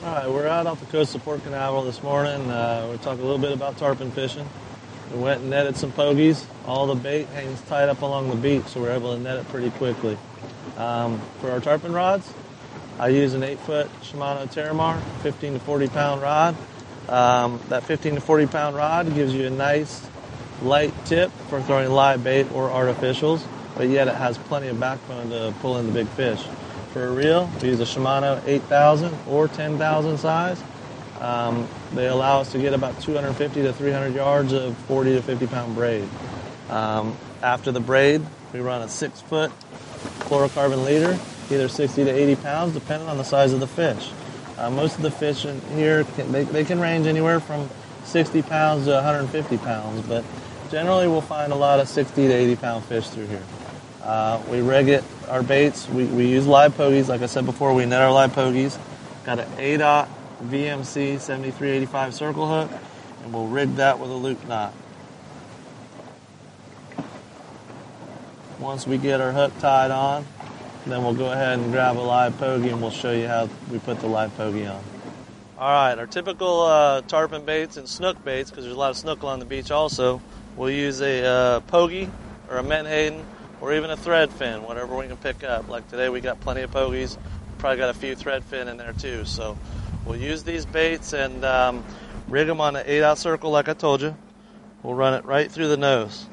All right, we're out off the coast of Port Canaveral this morning. We're talking a little bit about tarpon fishing. We went and netted some pogies. All the bait hangs tight up along the beach, so we're able to net it pretty quickly. For our tarpon rods, I use an 8-foot Shimano Terramar, 15 to 40 pound rod. That 15 to 40 pound rod gives you a nice light tip for throwing live bait or artificials, but yet it has plenty of backbone to pull in the big fish. For a reel, we use a Shimano 8,000 or 10,000 size. They allow us to get about 250 to 300 yards of 40 to 50 pound braid. After the braid, we run a 6-foot fluorocarbon leader, either 60 to 80 pounds, depending on the size of the fish. Most of the fish in here, they can range anywhere from 60 pounds to 150 pounds, but generally we'll find a lot of 60 to 80 pound fish through here. We rig it, our baits, we use live pogies. Like I said before, we net our live pogies. Got an A-dot VMC 7385 circle hook, and we'll rig that with a loop knot. Once we get our hook tied on, then we'll go ahead and grab a live pogie and we'll show you how we put the live pogie on. All right, our typical tarpon baits and snook baits, because there's a lot of snook along the beach also, we'll use a pogie or a menhaden or even a thread fin, whatever we can pick up. Like today we got plenty of pogies, probably got a few thread fin in there too. So we'll use these baits and rig them on an 8-aught circle like I told you. We'll run it right through the nose.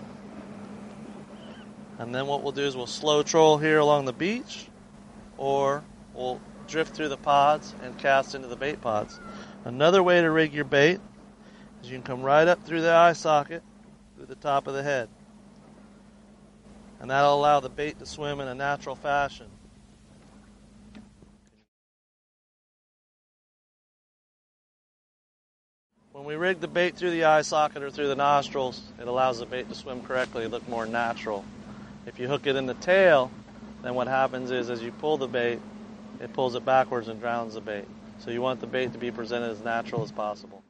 And then what we'll do is we'll slow troll here along the beach, or we'll drift through the pods and cast into the bait pods. Another way to rig your bait is you can come right up through the eye socket, through the top of the head. And that'll allow the bait to swim in a natural fashion. When we rig the bait through the eye socket or through the nostrils, it allows the bait to swim correctly, look more natural. If you hook it in the tail, then what happens is as you pull the bait, it pulls it backwards and drowns the bait. So you want the bait to be presented as natural as possible.